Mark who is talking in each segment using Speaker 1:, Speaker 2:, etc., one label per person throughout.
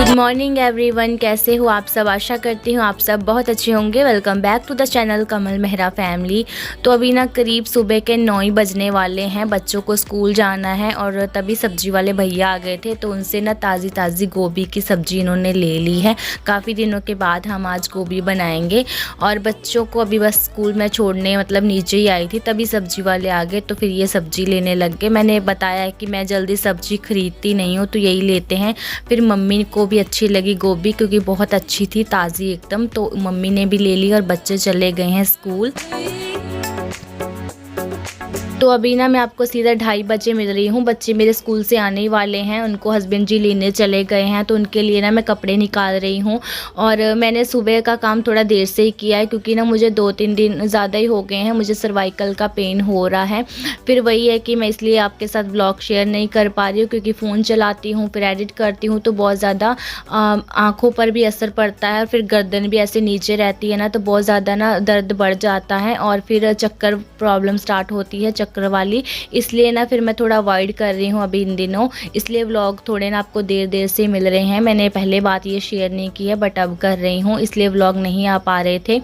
Speaker 1: Good morning everyone, कैसे हो आप सब। आशा करती हूँ आप सब बहुत अच्छे होंगे। Welcome back to the channel Kamal Mehra family. तो अभी ना करीब सुबह के 9 ही बजने वाले हैं। बच्चों को स्कूल जाना है और तभी सब्जी वाले भैया आ गए थे, तो उनसे ना ताज़ी ताज़ी गोभी की सब्ज़ी इन्होंने ले ली है। काफ़ी दिनों के बाद हम आज गोभी बनाएंगे। और बच्चों को अभी बस स्कूल में छोड़ने मतलब नीचे ही आई थी, तभी सब्जी वाले आ गए तो फिर ये सब्ज़ी लेने लग गए। मैंने बताया कि मैं जल्दी सब्ज़ी खरीदती नहीं हूँ, तो यही लेते हैं। फिर मम्मी को भी अच्छी लगी गोभी, क्योंकि बहुत अच्छी थी, ताज़ी एकदम, तो मम्मी ने भी ले ली और बच्चे चले गए हैं स्कूल। तो अभी ना मैं आपको सीधा 2:30 बजे मिल रही हूँ। बच्चे मेरे स्कूल से आने ही वाले हैं, उनको हस्बैंड जी लेने चले गए हैं, तो उनके लिए ना मैं कपड़े निकाल रही हूँ। और मैंने सुबह का काम थोड़ा देर से ही किया है, क्योंकि ना मुझे 2-3 दिन ज़्यादा ही हो गए हैं, मुझे सर्वाइकल का पेन हो रहा है। फिर वही है कि मैं इसलिए आपके साथ ब्लॉग शेयर नहीं कर पा रही हूँ, क्योंकि फ़ोन चलाती हूँ फिर एडिट करती हूँ तो बहुत ज़्यादा आँखों पर भी असर पड़ता है। फिर गर्दन भी ऐसे नीचे रहती है ना, तो बहुत ज़्यादा ना दर्द बढ़ जाता है और फिर चक्कर प्रॉब्लम स्टार्ट होती है, चक्कर वाली। इसलिए ना फिर मैं थोड़ा अवॉइड कर रही हूँ अभी इन दिनों, इसलिए व्लॉग थोड़े ना आपको देर देर से मिल रहे हैं। मैंने पहले बात ये शेयर नहीं की है, बट अब कर रही हूँ, इसलिए व्लॉग नहीं आ पा रहे थे।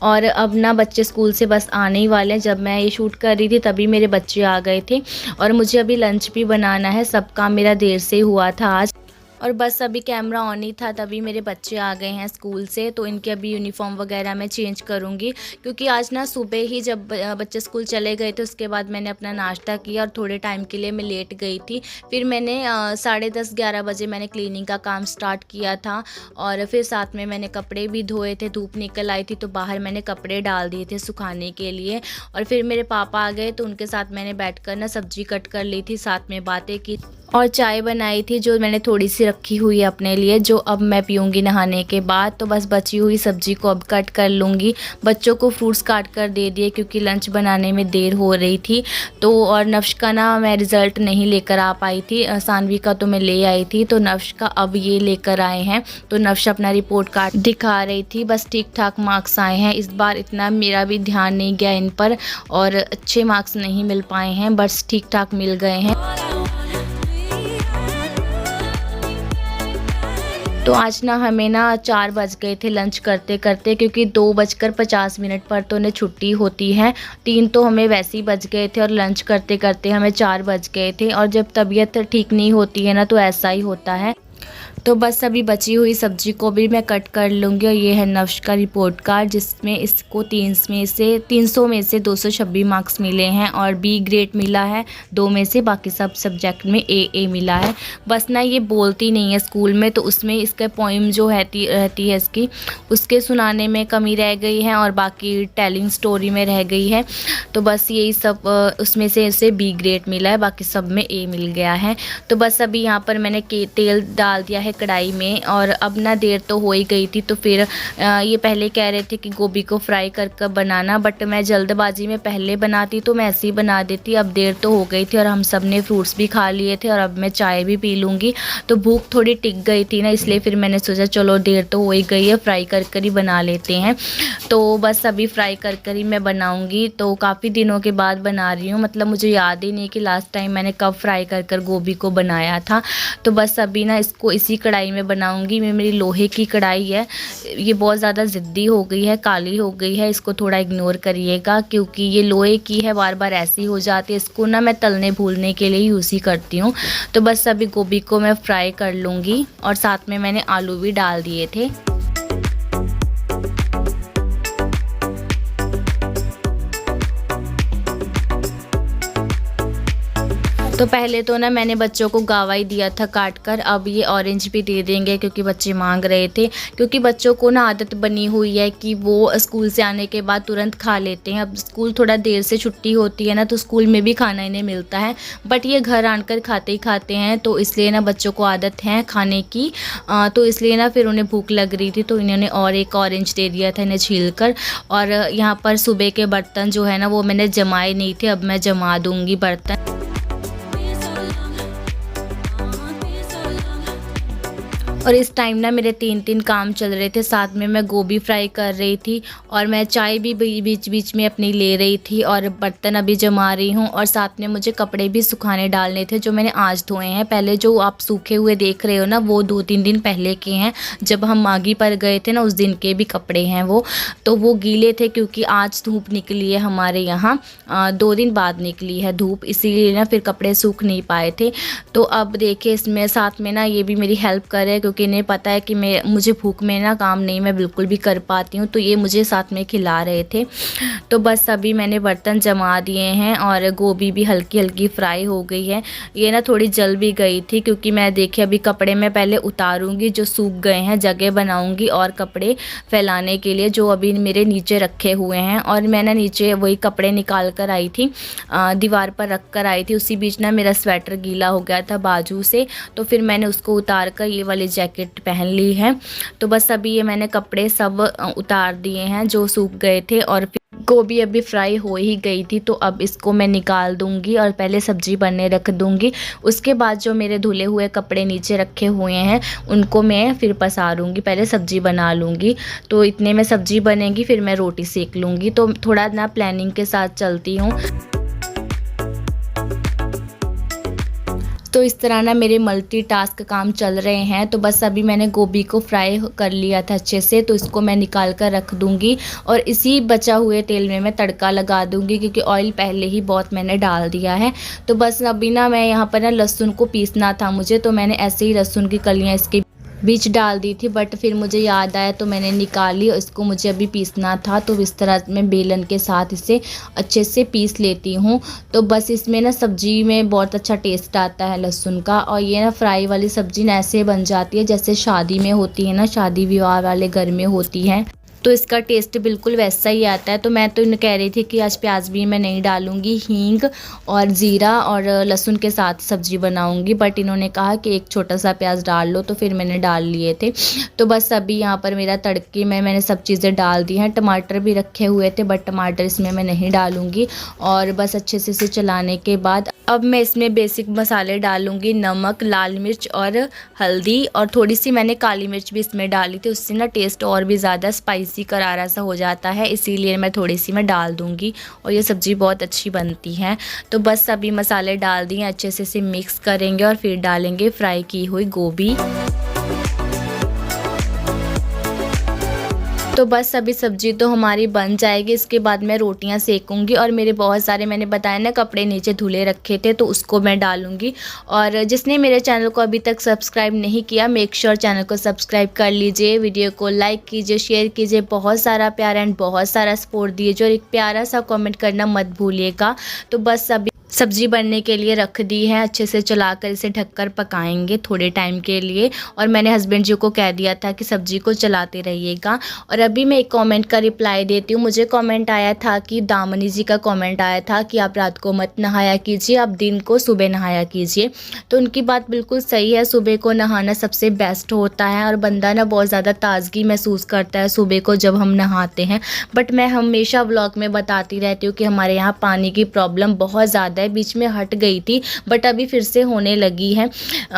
Speaker 1: और अब ना बच्चे स्कूल से बस आने ही वाले हैं। जब मैं ये शूट कर रही थी तभी मेरे बच्चे आ गए थे और मुझे अभी लंच भी बनाना है। सब काम मेरा देर से हुआ था आज, और बस अभी कैमरा ऑन ही था तभी मेरे बच्चे आ गए हैं स्कूल से। तो इनके अभी यूनिफॉर्म वगैरह मैं चेंज करूँगी, क्योंकि आज ना सुबह ही जब बच्चे स्कूल चले गए थे उसके बाद मैंने अपना नाश्ता किया और थोड़े टाइम के लिए मैं लेट गई थी। फिर मैंने 10:30-11 बजे मैंने क्लीनिंग का काम स्टार्ट किया था, और फिर साथ में मैंने कपड़े भी धोए थे। धूप निकल आई थी तो बाहर मैंने कपड़े डाल दिए थे सुखाने के लिए। और फिर मेरे पापा आ गए तो उनके साथ मैंने बैठकर ना सब्जी कट कर ली थी, साथ में बातें की और चाय बनाई थी, जो मैंने थोड़ी सी रखी हुई है अपने लिए, जो अब मैं पीऊँगी नहाने के बाद। तो बस बची हुई सब्ज़ी को अब कट कर लूँगी। बच्चों को फ्रूट्स काट कर दे दिए, क्योंकि लंच बनाने में देर हो रही थी। तो और नफ्श का ना मैं रिज़ल्ट नहीं लेकर आ पाई थी, सानवी का तो मैं ले आई थी, तो नफ्श का अब ये लेकर आए हैं। तो नफ्श अपना रिपोर्ट कार्ड दिखा रही थी, बस ठीक ठाक मार्क्स आए हैं। इस बार इतना मेरा भी ध्यान नहीं गया इन पर, और अच्छे मार्क्स नहीं मिल पाए हैं, बस ठीक ठाक मिल गए हैं। तो आज ना हमें ना 4 बज गए थे लंच करते करते, क्योंकि 2:50 पर तो उन्हें छुट्टी होती है। 3 तो हमें वैसे ही बज गए थे और लंच करते करते हमें 4 बज गए थे। और जब तबीयत ठीक नहीं होती है ना, तो ऐसा ही होता है। तो बस अभी बची हुई सब्जी को भी मैं कट कर लूँगी। और ये है नफ्श का रिपोर्ट कार्ड, जिसमें इसको 300 में से 226 मार्क्स मिले हैं और बी ग्रेड मिला है 2 में से, बाकी सब सब्जेक्ट में ए मिला है। बस ना ये बोलती नहीं है स्कूल में, तो उसमें इसका पोइम जो रहती है इसकी, उसके सुनाने में कमी रह गई है और बाकी टेलिंग स्टोरी में रह गई है। तो बस यही सब उसमें से इसे बी ग्रेड मिला है, बाकी सब में ए मिल गया है। तो बस अभी यहाँ पर मैंने तेल डाल दिया है कढ़ाई में, और अब ना देर तो हो ही गई थी। तो फिर ये पहले कह रहे थे कि गोभी को फ्राई कर बनाना, बट मैं जल्दबाजी में पहले बनाती तो मैं ऐसे ही बना देती। अब देर तो हो गई थी और हम सब ने फ्रूट्स भी खा लिए थे, और अब मैं चाय भी पी लूँगी। तो भूख थोड़ी टिक गई थी ना, इसलिए फिर मैंने सोचा चलो देर तो हो ही गई है, फ्राई कर ही बना लेते हैं। तो बस अभी फ्राई कर ही मैं बनाऊँगी। तो काफ़ी दिनों के बाद बना रही हूँ, मतलब मुझे याद ही नहीं कि लास्ट टाइम मैंने कब फ्राई कर गोभी को बनाया था। तो बस अभी ना इसको इसी कढ़ाई में बनाऊंगी। मेरी लोहे की कढ़ाई है, ये बहुत ज़्यादा ज़िद्दी हो गई है, काली हो गई है, इसको थोड़ा इग्नोर करिएगा, क्योंकि ये लोहे की है, बार बार ऐसी हो जाती है। इसको ना मैं तलने भूलने के लिए यूज़ ही करती हूँ। तो बस अभी गोभी को मैं फ्राई कर लूँगी, और साथ में मैंने आलू भी डाल दिए थे। तो पहले तो ना मैंने बच्चों को गावा ही दिया था काट कर, अब ये ऑरेंज भी दे देंगे, क्योंकि बच्चे मांग रहे थे। क्योंकि बच्चों को ना आदत बनी हुई है कि वो स्कूल से आने के बाद तुरंत खा लेते हैं। अब स्कूल थोड़ा देर से छुट्टी होती है ना, तो स्कूल में भी खाना इन्हें मिलता है, बट ये घर आकर खाते ही खाते हैं। तो इसलिए ना बच्चों को आदत है खाने की, तो इसलिए ना फिर उन्हें भूख लग रही थी, तो इन्होंने और एक ऑरेंज दे दिया था इन्हें छील कर। और यहाँ पर सुबह के बर्तन जो है ना, वो मैंने जमाए नहीं थे, अब मैं जमा दूँगी बर्तन। और इस टाइम ना मेरे 3-3 काम चल रहे थे। साथ में मैं गोभी फ्राई कर रही थी और मैं चाय भी बीच-बीच में अपनी ले रही थी और बर्तन अभी जमा रही हूँ और साथ में मुझे कपड़े भी सुखाने डालने थे जो मैंने आज धोए हैं। पहले जो आप सूखे हुए देख रहे हो ना, वो 2-3 दिन पहले के हैं। जब हम मागी पर गए थे ना, उस दिन के भी कपड़े हैं वो। तो वो गीले थे क्योंकि आज धूप निकली है हमारे यहाँ, 2 दिन बाद निकली है धूप, इसीलिए ना फिर कपड़े सूख नहीं पाए थे। तो अब देखिए इसमें साथ में ना ये भी मेरी हेल्प कर रहे हैं क्योंकि इन्हें पता है कि मुझे भूख में ना काम नहीं मैं बिल्कुल भी कर पाती हूँ, तो ये मुझे साथ में खिला रहे थे। तो बस अभी मैंने बर्तन जमा दिए हैं और गोभी भी हल्की हल्की फ्राई हो गई है। ये ना थोड़ी जल भी गई थी क्योंकि मैं देखिए अभी कपड़े में पहले उतारूंगी जो सूख गए हैं, जगह बनाऊंगी और कपड़े फैलाने के लिए जो अभी मेरे नीचे रखे हुए हैं। और मैं ना नीचे वही कपड़े निकाल कर आई थी, दीवार पर रख कर आई थी। उसी बीच ना मेरा स्वेटर गीला हो गया था बाजू से, तो फिर मैंने उसको उतार कर ये वाली जैकेट पहन ली है। तो बस अभी ये मैंने कपड़े सब उतार दिए हैं जो सूख गए थे और गोभी अभी फ्राई हो ही गई थी, तो अब इसको मैं निकाल दूंगी और पहले सब्जी बनने रख दूंगी। उसके बाद जो मेरे धुले हुए कपड़े नीचे रखे हुए हैं उनको मैं फिर पसारूंगी, पहले सब्जी बना लूँगी। तो इतने में सब्जी बनेगी, फिर मैं रोटी सेक लूँगी। तो थोड़ा ना प्लानिंग के साथ चलती हूँ। तो इस तरह ना मेरे मल्टीटास्क काम चल रहे हैं। तो बस अभी मैंने गोभी को फ्राई कर लिया था अच्छे से, तो इसको मैं निकाल कर रख दूंगी और इसी बचा हुए तेल में मैं तड़का लगा दूंगी क्योंकि ऑयल पहले ही बहुत मैंने डाल दिया है। तो बस अभी ना मैं यहाँ पर ना लहसुन को पीसना था मुझे, तो मैंने ऐसे ही लहसुन की कलियाँ इसके बीच डाल दी थी, बट फिर मुझे याद आया तो मैंने निकाली और इसको मुझे अभी पीसना था। तो इस तरह मैं बेलन के साथ इसे अच्छे से पीस लेती हूँ। तो बस इसमें ना सब्जी में बहुत अच्छा टेस्ट आता है लहसुन का। और ये ना फ्राई वाली सब्जी ना ऐसे बन जाती है जैसे शादी में होती है ना, शादी विवाह वाले घर में होती है, तो इसका टेस्ट बिल्कुल वैसा ही आता है। तो मैं तो कह रही थी कि आज प्याज भी मैं नहीं डालूंगी, हींग और ज़ीरा और लहसुन के साथ सब्जी बनाऊंगी, बट इन्होंने कहा कि एक छोटा सा प्याज डाल लो, तो फिर मैंने डाल लिए थे। तो बस अभी यहाँ पर मेरा तड़के में मैंने सब चीज़ें डाल दी हैं। टमाटर भी रखे हुए थे बट टमाटर इसमें मैं नहीं डालूंगी। और बस अच्छे से इसे चलाने के बाद अब मैं इसमें बेसिक मसाले डालूंगी, नमक, लाल मिर्च और हल्दी, और थोड़ी सी मैंने काली मिर्च भी इसमें डाली थी, उससे ना टेस्ट और भी ज़्यादा स्पाइसी करारा सा हो जाता है, इसीलिए मैं थोड़ी सी मैं डाल दूंगी और ये सब्ज़ी बहुत अच्छी बनती है। तो बस अभी मसाले डाल दिए, अच्छे से इसे मिक्स करेंगे और फिर डालेंगे फ्राई की हुई गोभी। तो बस अभी सब्जी तो हमारी बन जाएगी, इसके बाद मैं रोटियां सेकूंगी और मेरे बहुत सारे मैंने बताया ना कपड़े नीचे धुले रखे थे, तो उसको मैं डालूंगी। और जिसने मेरे चैनल को अभी तक सब्सक्राइब नहीं किया, मेक श्योर चैनल को सब्सक्राइब कर लीजिए, वीडियो को लाइक कीजिए, शेयर कीजिए, बहुत सारा प्यार एंड बहुत सारा सपोर्ट दीजिए और एक प्यारा सा कॉमेंट करना मत भूलिएगा। तो बस अभी सब्जी बनने के लिए रख दी है, अच्छे से चलाकर इसे ढककर पकाएंगे थोड़े टाइम के लिए। और मैंने हस्बैंड जी को कह दिया था कि सब्जी को चलाते रहिएगा। और अभी मैं एक कमेंट का रिप्लाई देती हूँ। मुझे कमेंट आया था कि दामनी जी का कमेंट आया था कि आप रात को मत नहाया कीजिए, आप दिन को सुबह नहाया कीजिए। तो उनकी बात बिल्कुल सही है, सुबह को नहाना सबसे बेस्ट होता है और बंदा ना बहुत ज़्यादा ताजगी महसूस करता है सुबह को जब हम नहाते हैं। बट मैं हमेशा व्लॉग में बताती रहती हूँ कि हमारे यहाँ पानी की प्रॉब्लम बहुत ज़्यादा है, बीच में हट गई थी बट अभी फिर से होने लगी है।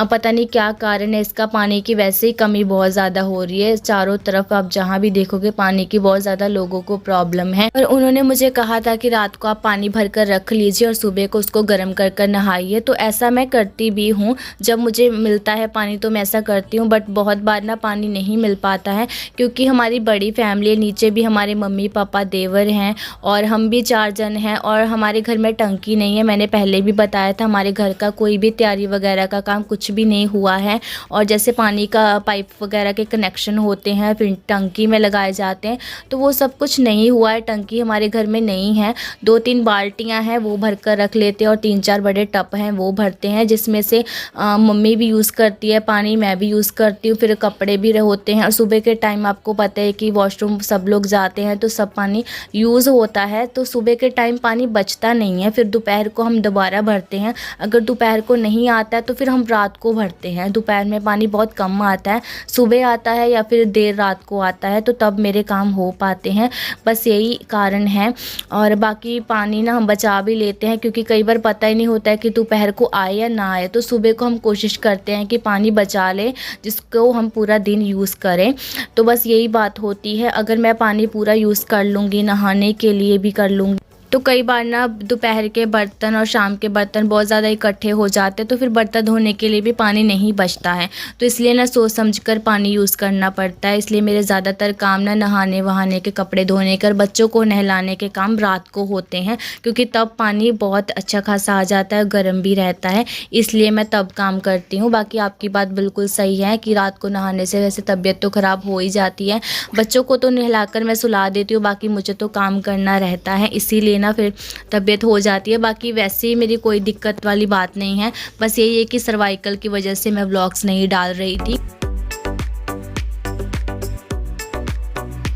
Speaker 1: पता नहीं क्या कारण है इसका, पानी की वैसे ही कमी बहुत ज़्यादा हो रही है। चारों तरफ आप जहाँ भी देखोगे पानी की बहुत ज़्यादा लोगों को प्रॉब्लम है। और उन्होंने मुझे कहा था कि रात को आप पानी भर कर रख लीजिए और सुबह को उसको गर्म कर कर नहाइए। तो ऐसा मैं करती भी हूँ, जब मुझे मिलता है पानी तो मैं ऐसा करती हूँ। बट बहुत बार ना पानी नहीं मिल पाता है क्योंकि हमारी बड़ी फैमिली है, नीचे भी हमारे मम्मी पापा देवर हैं और हम भी 4 जन हैं और हमारे घर में टंकी नहीं है। मैंने पहले भी बताया था हमारे घर का कोई भी तैयारी वगैरह का काम कुछ भी नहीं हुआ है। और जैसे पानी का पाइप वगैरह के कनेक्शन होते हैं फिर टंकी में लगाए जाते हैं, तो वो सब कुछ नहीं हुआ है। टंकी हमारे घर में नहीं है। 2-3 बाल्टियां हैं वो भर कर रख लेते हैं और 3-4 बड़े टब हैं वो भरते हैं, जिसमें से मम्मी भी यूज़ करती है पानी, मैं भी यूज़ करती हूँ, फिर कपड़े भी होते हैं। और सुबह के टाइम आपको पता है कि वॉशरूम सब लोग जाते हैं तो सब पानी यूज़ होता है, तो सुबह के टाइम पानी बचता नहीं है। फिर दोपहर को को हम दोबारा भरते हैं। अगर दोपहर को नहीं आता है तो फिर हम रात को भरते हैं। दोपहर में पानी बहुत कम आता है, सुबह आता है या फिर देर रात को आता है, तो तब मेरे काम हो पाते हैं। बस यही कारण है। और बाकी पानी ना हम बचा भी लेते हैं, क्योंकि कई बार पता ही नहीं होता है कि दोपहर को आए या ना आए। तो सुबह को हम कोशिश करते हैं कि पानी बचा लें, जिसको हम पूरा दिन यूज़ करें। तो बस यही बात होती है। अगर मैं पानी पूरा यूज़ कर लूँगी, नहाने के लिए भी कर लूँगी, तो कई बार ना दोपहर के बर्तन और शाम के बर्तन बहुत ज़्यादा इकट्ठे हो जाते हैं, तो फिर बर्तन धोने के लिए भी पानी नहीं बचता है। तो इसलिए ना सोच समझ कर पानी यूज़ करना पड़ता है। इसलिए मेरे ज़्यादातर काम ना नहाने वहाने के, कपड़े धोने कर, बच्चों को नहलाने के काम रात को होते हैं, क्योंकि तब पानी बहुत अच्छा खासा आ जाता है, गर्म भी रहता है, इसलिए मैं तब काम करती हूँ। बाकी आपकी बात बिल्कुल सही है कि रात को नहाने से वैसे तबीयत तो ख़राब हो ही जाती है। बच्चों को तो नहलाकर मैं सुला देती हूँ, बाकी मुझे तो काम करना रहता है, इसीलिए ना फिर तबीयत हो जाती है। बाकी वैसे ही मेरी कोई दिक्कत वाली बात नहीं है, बस यही है कि सर्वाइकल की वजह से मैं व्लॉग्स नहीं डाल रही थी।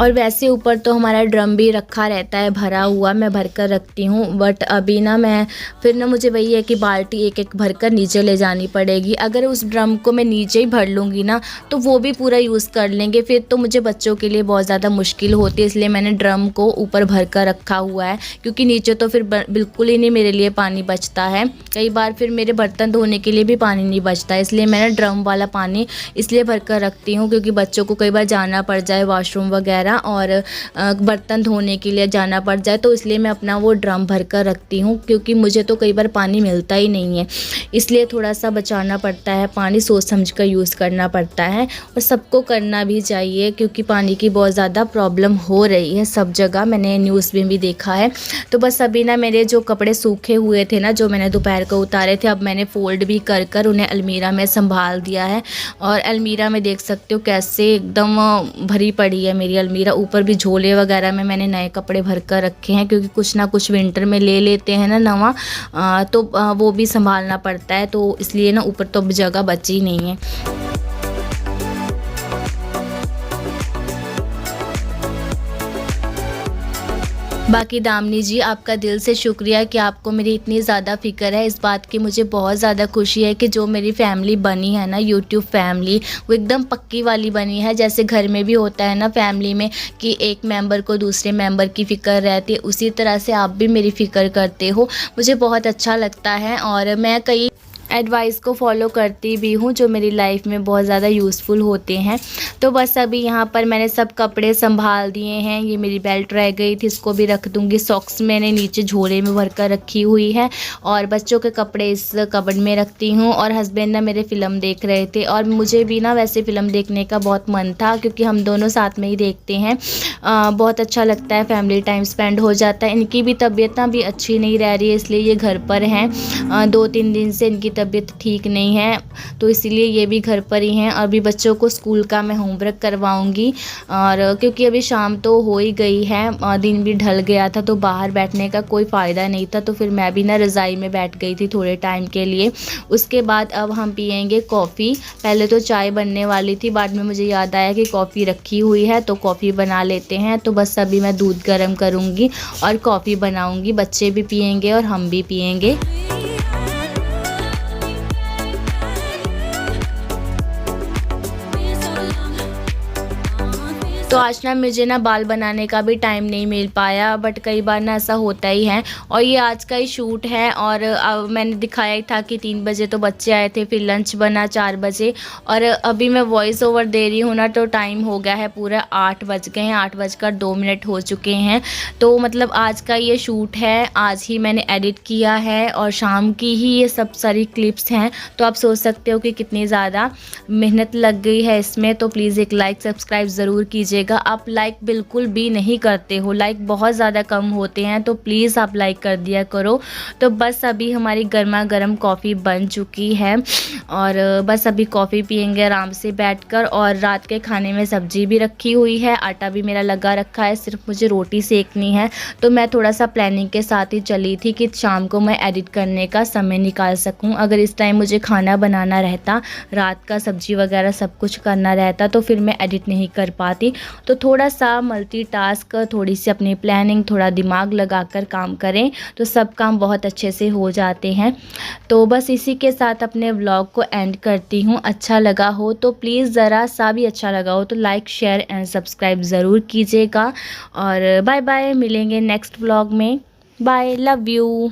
Speaker 1: और वैसे ऊपर तो हमारा ड्रम भी रखा रहता है भरा हुआ, मैं भर कर रखती हूँ। बट अभी ना मैं फिर ना मुझे वही है कि बाल्टी एक एक भर कर नीचे ले जानी पड़ेगी। अगर उस ड्रम को मैं नीचे ही भर लूँगी ना, तो वो भी पूरा यूज़ कर लेंगे, फिर तो मुझे बच्चों के लिए बहुत ज़्यादा मुश्किल होती है। इसलिए मैंने ड्रम को ऊपर भर कर रखा हुआ है, क्योंकि नीचे तो फिर बिल्कुल ही नहीं मेरे लिए पानी बचता है। कई बार फिर मेरे बर्तन धोने के लिए भी पानी नहीं बचता है, इसलिए मैंने ड्रम वाला पानी इसलिए भर कर रखती हूँ, क्योंकि बच्चों को कई बार जाना पड़ जाए वॉशरूम वगैरह और बर्तन धोने के लिए जाना पड़ जाए, तो इसलिए मैं अपना वो ड्रम भर कर रखती हूँ, क्योंकि मुझे तो कई बार पानी मिलता ही नहीं है। इसलिए थोड़ा सा बचाना पड़ता है, पानी सोच समझ कर यूज़ करना पड़ता है, और सबको करना भी चाहिए, क्योंकि पानी की बहुत ज़्यादा प्रॉब्लम हो रही है सब जगह, मैंने न्यूज़ में भी देखा है। तो बस अभी ना मेरे जो कपड़े सूखे हुए थे ना, जो मैंने दोपहर को उतारे थे, अब मैंने फ़ोल्ड भी कर कर उन्हें अलमीरा में संभाल दिया है। और अलमीरा में देख सकते हो कैसे एकदम भरी पड़ी है मेरी अलमीरा। ऊपर भी झोले वगैरह में मैंने नए कपड़े भर कर रखे हैं, क्योंकि कुछ ना कुछ विंटर में ले लेते हैं ना नवा, तो वो भी संभालना पड़ता है। तो इसलिए ना ऊपर तो अब जगह बची नहीं है। बाकी दामिनी जी, आपका दिल से शुक्रिया कि आपको मेरी इतनी ज़्यादा फ़िक्र है। इस बात की मुझे बहुत ज़्यादा खुशी है कि जो मेरी फ़ैमिली बनी है ना, यूट्यूब फैमिली, वो एकदम पक्की वाली बनी है। जैसे घर में भी होता है ना फैमिली में कि एक मेंबर को दूसरे मेंबर की फ़िक्र रहती है, उसी तरह से आप भी मेरी फ़िक्र करते हो। मुझे बहुत अच्छा लगता है, और मैं कई एडवाइस को फॉलो करती भी हूँ, जो मेरी लाइफ में बहुत ज़्यादा यूज़फुल होते हैं। तो बस अभी यहाँ पर मैंने सब कपड़े संभाल दिए हैं। ये मेरी बेल्ट रह गई थी, इसको भी रख दूँगी। सॉक्स मैंने नीचे झोले में भर कर रखी हुई है, और बच्चों के कपड़े इस कबर्ड में रखती हूँ। और हस्बैंड ना मेरे फ़िल्म देख रहे थे, और मुझे भी ना वैसे फ़िल्म देखने का बहुत मन था, क्योंकि हम दोनों साथ में ही देखते हैं। बहुत अच्छा लगता है, फैमिली टाइम स्पेंड हो जाता है। इनकी भी तबीयत ना भी अच्छी नहीं रह रही है, इसलिए ये घर पर हैं। 2-3 दिन से इनकी तबीयत ठीक नहीं है, तो इसीलिए ये भी घर पर ही हैं। अभी बच्चों को स्कूल का मैं होमवर्क करवाऊंगी, और क्योंकि अभी शाम तो हो ही गई है, दिन भी ढल गया था, तो बाहर बैठने का कोई फ़ायदा नहीं था। तो फिर मैं भी ना रज़ाई में बैठ गई थी थोड़े टाइम के लिए। उसके बाद अब हम पियेंगे कॉफ़ी। पहले तो चाय बनने वाली थी, बाद में मुझे याद आया कि कॉफ़ी रखी हुई है, तो कॉफ़ी बना लेते हैं। तो बस अभी मैं दूध गर्म करूँगी और कॉफ़ी बनाऊँगी। बच्चे भी पियेंगे और हम भी पियेंगे। तो आज ना मुझे ना बाल बनाने का भी टाइम नहीं मिल पाया, बट कई बार ना ऐसा होता ही है। और ये आज का ही शूट है, और मैंने दिखाया ही था कि 3 बजे तो बच्चे आए थे, फिर लंच बना 4 बजे, और अभी मैं वॉइस ओवर दे रही हूँ ना, तो टाइम हो गया है पूरा 8 बज गए हैं, 8:02 हो चुके हैं। तो मतलब आज का ये शूट है, आज ही मैंने एडिट किया है, और शाम की ही ये सब सारी क्लिप्स हैं। तो आप सोच सकते हो कि कितनी ज़्यादा मेहनत लग गई है इसमें। तो प्लीज़ एक लाइक सब्सक्राइब ज़रूर कीजिएगा। आप लाइक बिल्कुल भी नहीं करते हो, लाइक बहुत ज़्यादा कम होते हैं, तो प्लीज़ आप लाइक कर दिया करो। तो बस अभी हमारी गर्मा गर्म कॉफ़ी बन चुकी है, और बस अभी कॉफ़ी पियेंगे आराम से बैठकर। और रात के खाने में सब्ज़ी भी रखी हुई है, आटा भी मेरा लगा रखा है, सिर्फ मुझे रोटी सेकनी है। तो मैं थोड़ा सा प्लानिंग के साथ ही चली थी कि शाम को मैं एडिट करने का समय निकाल सकूं। अगर इस टाइम मुझे खाना बनाना रहता, रात का सब्ज़ी वगैरह सब कुछ करना रहता, तो फिर मैं एडिट नहीं कर पाती। तो थोड़ा सा मल्टीटास्क, थोड़ी सी अपनी प्लानिंग, थोड़ा दिमाग लगाकर काम करें तो सब काम बहुत अच्छे से हो जाते हैं। तो बस इसी के साथ अपने व्लॉग को एंड करती हूँ। अच्छा लगा हो तो प्लीज़, ज़रा सा भी अच्छा लगा हो तो लाइक, शेयर एंड सब्सक्राइब ज़रूर कीजिएगा। और बाय बाय, मिलेंगे नेक्स्ट व्लॉग में। Bye, love you.